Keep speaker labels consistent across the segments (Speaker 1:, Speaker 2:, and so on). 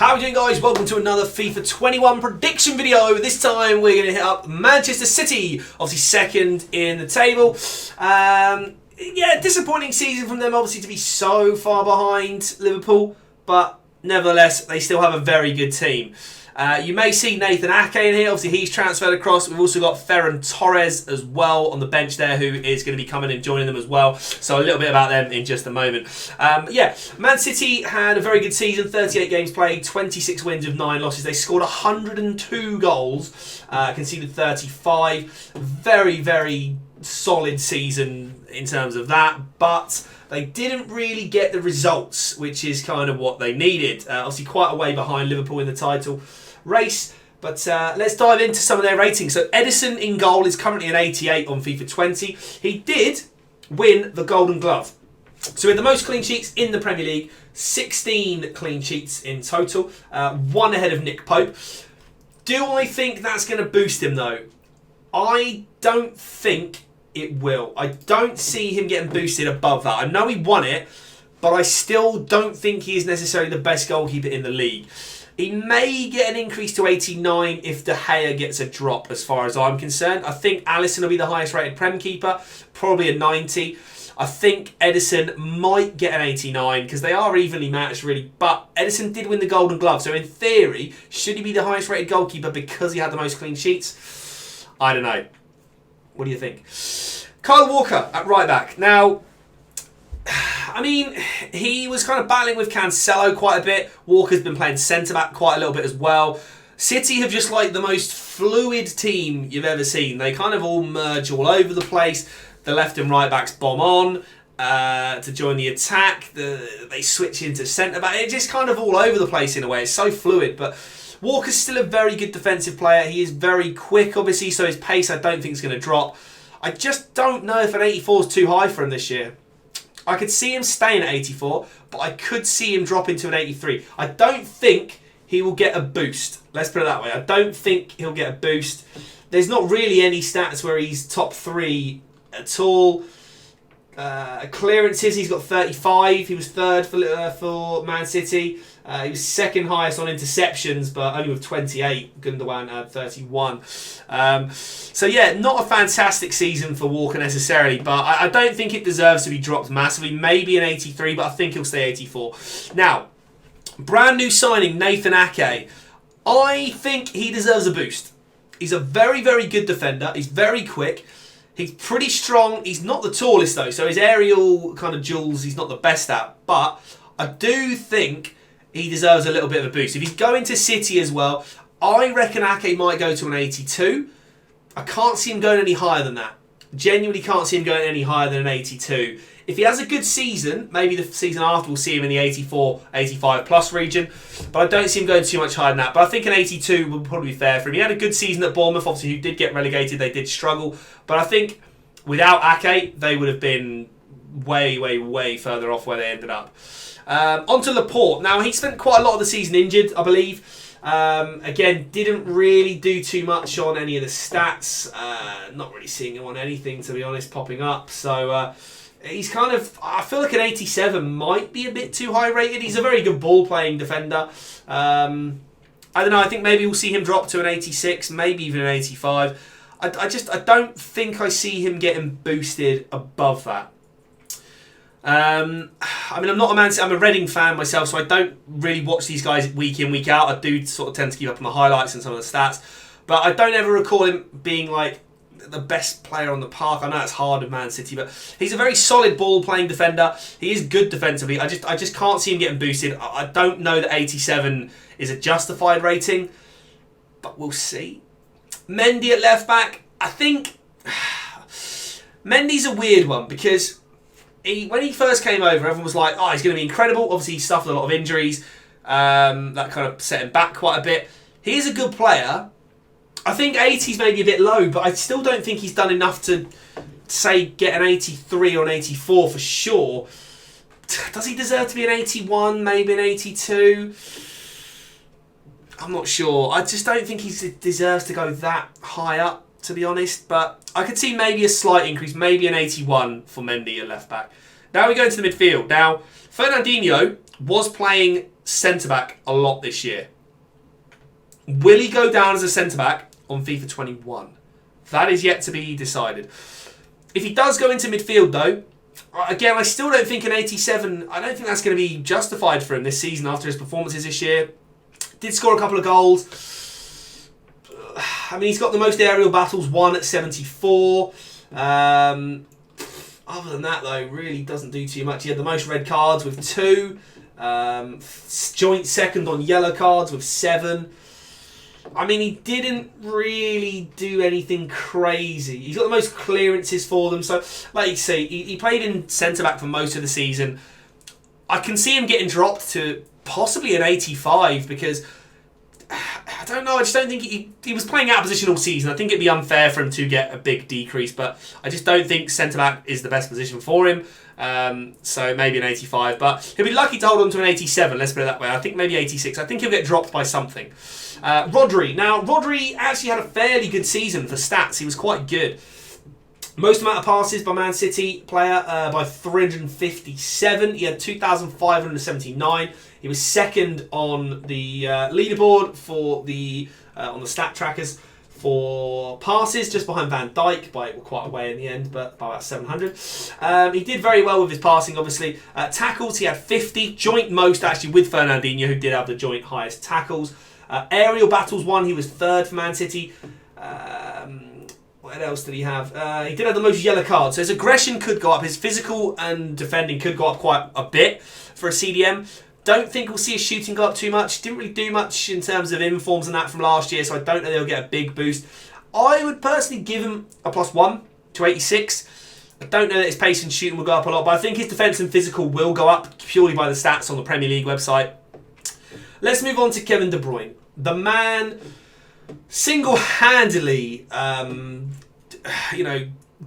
Speaker 1: How are we doing, guys? Welcome to another FIFA 21 prediction video. This time we're going to hit up Manchester City, obviously second in the table. Yeah, disappointing season from them, obviously, to be so far behind Liverpool, but nevertheless, they still have a very good team. You may see Nathan Ake in here. Obviously, he's transferred across. We've also got Ferran Torres as well on the bench there, who is going to be coming and joining them as well. So a little bit about them in just a moment. Yeah, Man City had a very good season. 38 games played, 26 wins with 9 losses. They scored 102 goals, conceded 35. Very, very solid season in terms of that. But they didn't really get the results, which is kind of what they needed. Obviously, quite a way behind Liverpool in the title race. But let's dive into some of their ratings. So Edison in goal is currently an 88 on FIFA 20. He did win the Golden Glove. So with the most clean sheets in the Premier League, 16 clean sheets in total, one ahead of Nick Pope. Do I think that's going to boost him though? I don't think it will. I don't see him getting boosted above that. I know he won it, but I still don't think he is necessarily the best goalkeeper in the league. He may get an increase to 89 if De Gea gets a drop, as far as I'm concerned. I think Alisson will be the highest rated Prem keeper, probably a 90. I think Edison might get an 89 because they are evenly matched, really. But Edison did win the Golden Glove, so in theory, should he be the highest rated goalkeeper because he had the most clean sheets? I don't know. What do you think? Kyle Walker at right back. Now, I mean, he was kind of battling with Cancelo quite a bit. Walker's been playing centre-back quite a little bit as well. City have just like the most fluid team you've ever seen. They kind of all merge all over the place. The left and right backs bomb on to join the attack. They switch into centre-back. It's just kind of all over the place in a way. It's so fluid, but Walker's still a very good defensive player. He is very quick, obviously, so his pace I don't think is going to drop. I just don't know if an 84 is too high for him this year. I could see him staying at 84, but I could see him dropping to an 83. I don't think he will get a boost. Let's put it that way. I don't think he'll get a boost. There's not really any stats where he's top 3 at all. Clearances, he's got 35. He was third for Man City. He was second highest on interceptions, but only with 28. Gundogan had 31. So yeah, not a fantastic season for Walker necessarily, but I don't think it deserves to be dropped massively. Maybe an 83, but I think he'll stay 84. Now, brand new signing, Nathan Ake. I think he deserves a boost. He's a very, very good defender. He's very quick. He's pretty strong. He's not the tallest though, so his aerial kind of duels he's not the best at, but I do think he deserves a little bit of a boost. If he's going to City as well, I reckon Ake might go to an 82. I can't see him going any higher than that. Genuinely can't see him going any higher than an 82. If he has a good season, maybe the season after we'll see him in the 84, 85 plus region. But I don't see him going too much higher than that. But I think an 82 would probably be fair for him. He had a good season at Bournemouth, obviously, who did get relegated. They did struggle. But I think without Ake, they would have been way, way, way further off where they ended up. On to Laporte. Now, he spent quite a lot of the season injured, I believe. Again, didn't really do too much on any of the stats. Not really seeing him on anything, to be honest, popping up. So he's kind of, I feel like an 87 might be a bit too high rated. He's a very good ball-playing defender. I don't know, I think maybe we'll see him drop to an 86, maybe even an 85. I don't think I see him getting boosted above that. I mean, I'm not a Man City, I'm a Reading fan myself, so I don't really watch these guys week in, week out. I do sort of tend to keep up on the highlights and some of the stats, but I don't ever recall him being like the best player on the park. I know it's hard with Man City, but he's a very solid ball-playing defender. He is good defensively. I just can't see him getting boosted. I don't know that 87 is a justified rating, but we'll see. Mendy at left-back. I think Mendy's a weird one because when he first came over, everyone was like, oh, he's going to be incredible. Obviously, he suffered a lot of injuries. That kind of set him back quite a bit. He is a good player. I think 80's maybe a bit low, but I still don't think he's done enough to, say, get an 83 or an 84 for sure. Does he deserve to be an 81, maybe an 82? I'm not sure. I just don't think he deserves to go that high up, to be honest. But I could see maybe a slight increase, maybe an 81 for Mendy at left back. Now we go into the midfield. Now, Fernandinho was playing centre-back a lot this year. Will he go down as a centre-back on FIFA 21? That is yet to be decided. If he does go into midfield, though, again, I still don't think an 87, I don't think that's going to be justified for him this season after his performances this year. Did score a couple of goals. I mean, he's got the most aerial battles, 1 at 74. Other than that, though, really doesn't do too much. He had the most red cards with 2. Joint second on yellow cards with 7. I mean, he didn't really do anything crazy. He's got the most clearances for them. So, like you say, he played in centre-back for most of the season. I can see him getting dropped to possibly an 85 because, I don't know, I just don't think he was playing out of position all season. I think it'd be unfair for him to get a big decrease, but I just don't think centre-back is the best position for him. So maybe an 85, but he'll be lucky to hold on to an 87, let's put it that way. I think maybe 86. I think he'll get dropped by something. Rodri. Now, Rodri actually had a fairly good season for stats. He was quite good. Most amount of passes by Man City player by 357. He had 2,579. He was second on the leaderboard for the on the stat trackers for passes, just behind Van Dijk by quite a way in the end, but by about 700. He did very well with his passing, obviously. Tackles, he had 50, joint most actually with Fernandinho, who did have the joint highest tackles. Aerial battles won, he was third for Man City. What else did he have? He did have the most yellow cards, so his aggression could go up. His physical and defending could go up quite a bit for a CDM. Don't think we'll see his shooting go up too much. Didn't really do much in terms of informs and that from last year, so I don't know they'll get a big boost. I would personally give him a +1 to 86. I don't know that his pace and shooting will go up a lot, but I think his defence and physical will go up purely by the stats on the Premier League website. Let's move on to Kevin De Bruyne. The man single-handedly,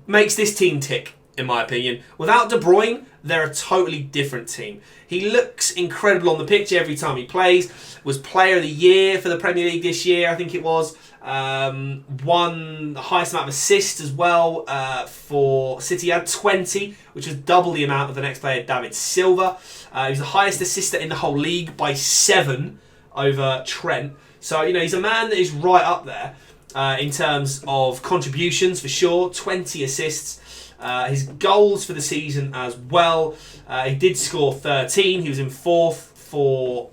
Speaker 1: makes this team tick, in my opinion. Without De Bruyne, they're a totally different team. He looks incredible on the pitch every time he plays. Was Player of the Year for the Premier League this year, I think it was. Won the highest amount of assists as well for City. He had 20, which was double the amount of the next player, David Silva. He was the highest assister in the whole league by 7 over Trent. So, he's a man that is right up there in terms of contributions for sure. 20 assists. His goals for the season as well. He did score 13. He was in 4th for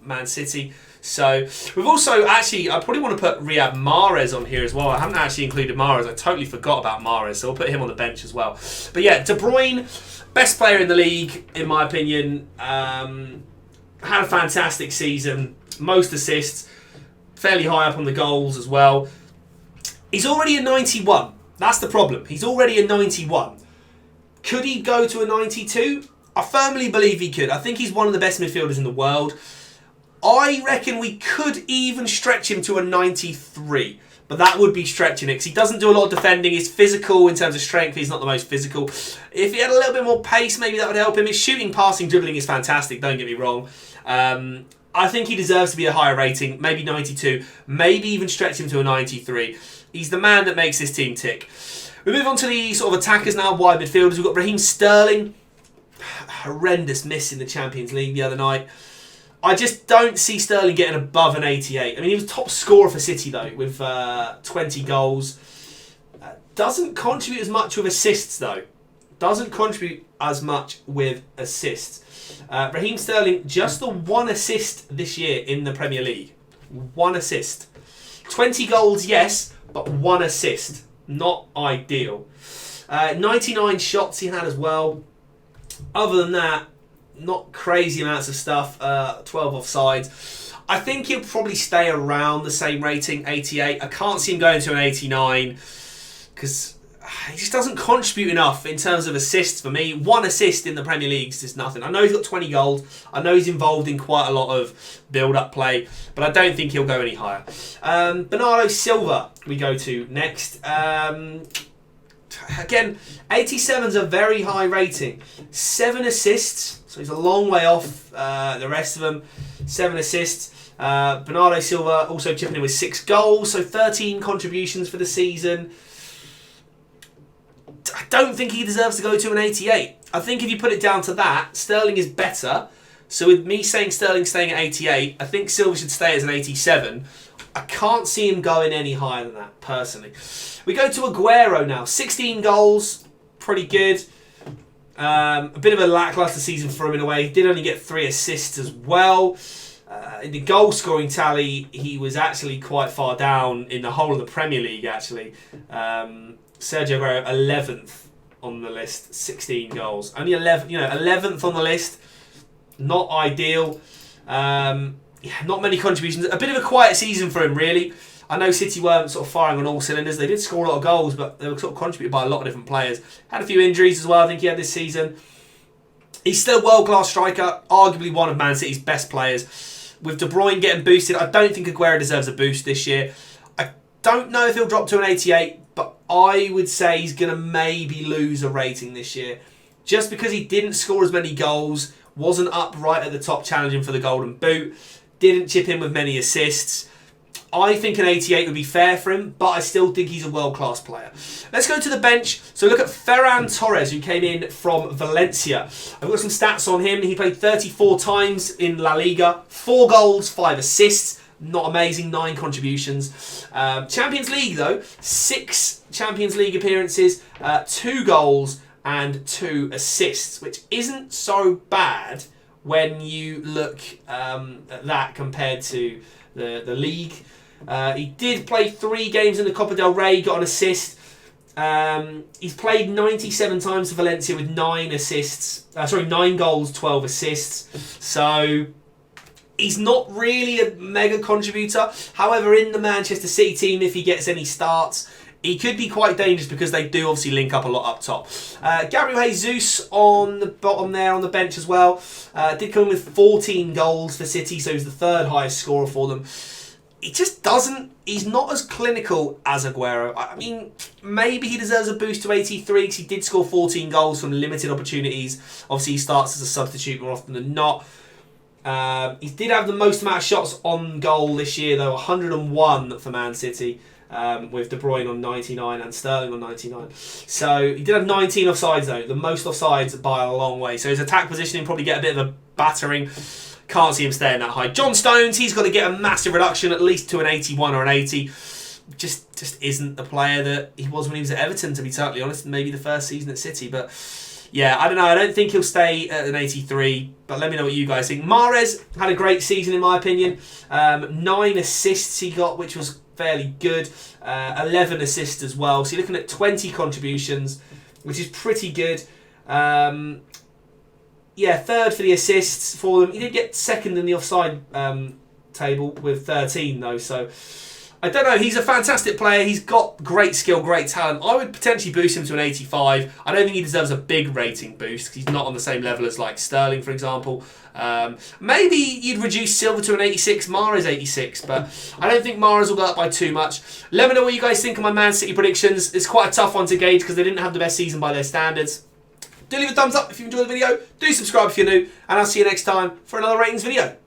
Speaker 1: Man City. So we've also actually, I probably want to put Riyad Mahrez on here as well. I haven't actually included Mahrez. I totally forgot about Mahrez, so we'll put him on the bench as well. But yeah, De Bruyne, best player in the league, in my opinion. Had a fantastic season. Most assists. Fairly high up on the goals as well. He's already a 91. That's the problem. He's already a 91. Could he go to a 92? I firmly believe he could. I think he's one of the best midfielders in the world. I reckon we could even stretch him to a 93. But that would be stretching it because he doesn't do a lot of defending. He's physical in terms of strength. He's not the most physical. If he had a little bit more pace, maybe that would help him. His shooting, passing, dribbling is fantastic. Don't get me wrong. I think he deserves to be a higher rating. Maybe 92. Maybe even stretch him to a 93. He's the man that makes this team tick. We move on to the sort of attackers now, wide midfielders. We've got Raheem Sterling. Horrendous miss in the Champions League the other night. I just don't see Sterling getting above an 88. I mean, he was top scorer for City, though, with 20 goals. Doesn't contribute as much with assists, though. Doesn't contribute as much with assists. Raheem Sterling, just the 1 assist this year in the Premier League. 1 assist. 20 goals, yes, but 1 assist. Not ideal. 99 shots he had as well. Other than that, not crazy amounts of stuff. 12 offsides. I think he'll probably stay around the same rating, 88. I can't see him going to an 89 because he just doesn't contribute enough in terms of assists for me. 1 assist in the Premier League is just nothing. I know he's got 20 goals. I know he's involved in quite a lot of build-up play, but I don't think he'll go any higher. Bernardo Silva we go to next. Again, 87's a very high rating. 7 assists, so he's a long way off the rest of them. 7 assists. Bernardo Silva also chipping in with 6 goals, so 13 contributions for the season. I don't think he deserves to go to an 88. I think if you put it down to that, Sterling is better. So with me saying Sterling staying at 88, I think Silva should stay as an 87. I can't see him going any higher than that, personally. We go to Aguero now. 16 goals, pretty good. A bit of a lackluster season for him in a way. He did only get 3 assists as well. In the goal scoring tally, he was actually quite far down in the whole of the Premier League, actually. Sergio Aguero, 11th on the list, 16 goals. Only 11th on the list. Not ideal. Not many contributions. A bit of a quiet season for him, really. I know City weren't sort of firing on all cylinders. They did score a lot of goals, but they were sort of contributed by a lot of different players. Had a few injuries as well, I think he had this season. He's still a world-class striker, arguably one of Man City's best players. With De Bruyne getting boosted, I don't think Aguero deserves a boost this year. I don't know if he'll drop to an 88, but I would say he's going to maybe lose a rating this year. Just because he didn't score as many goals, wasn't up right at the top challenging for the Golden Boot, didn't chip in with many assists. I think an 88 would be fair for him, but I still think he's a world-class player. Let's go to the bench. So look at Ferran Torres, who came in from Valencia. I've got some stats on him. He played 34 times in La Liga, 4 goals, 5 assists. Not amazing, 9 contributions. Champions League, though, 6 Champions League appearances, 2 goals and 2 assists, which isn't so bad when you look at that compared to the league. He did play 3 games in the Copa del Rey, got an assist. He's played 97 times for Valencia with 9 goals, 12 assists. So he's not really a mega contributor. However, in the Manchester City team, if he gets any starts, he could be quite dangerous because they do obviously link up a lot up top. Gabriel Jesus on the bottom there on the bench as well. Did come in with 14 goals for City, so he's the 3rd highest scorer for them. He just doesn't... He's not as clinical as Aguero. I mean, maybe he deserves a boost to 83 because he did score 14 goals from limited opportunities. Obviously, he starts as a substitute more often than not. He did have the most amount of shots on goal this year, though, 101 for Man City. With De Bruyne on 99 and Sterling on 99. So he did have 19 offsides though, the most offsides by a long way. So his attack positioning probably get a bit of a battering. Can't see him staying that high. John Stones, he's got to get a massive reduction, at least to an 81 or an 80. Just isn't the player that he was when he was at Everton, to be totally honest, and maybe the first season at City. But yeah, I don't know. I don't think he'll stay at an 83, but let me know what you guys think. Mahrez had a great season in my opinion. 9 assists he got, which was fairly good. 11 assists as well. So you're looking at 20 contributions, which is pretty good. 3rd for the assists for them. He did get 2nd in the offside table with 13 though. So I don't know. He's a fantastic player. He's got great skill, great talent. I would potentially boost him to an 85. I don't think he deserves a big rating boost because he's not on the same level as like Sterling, for example. Maybe you'd reduce Silva to an 86, Mahrez 86, but I don't think Mahrez will go up by too much. Let me know what you guys think of my Man City predictions. It's quite a tough one to gauge because they didn't have the best season by their standards. Do leave a thumbs up if you enjoyed the video. Do subscribe if you're new, and I'll see you next time for another ratings video.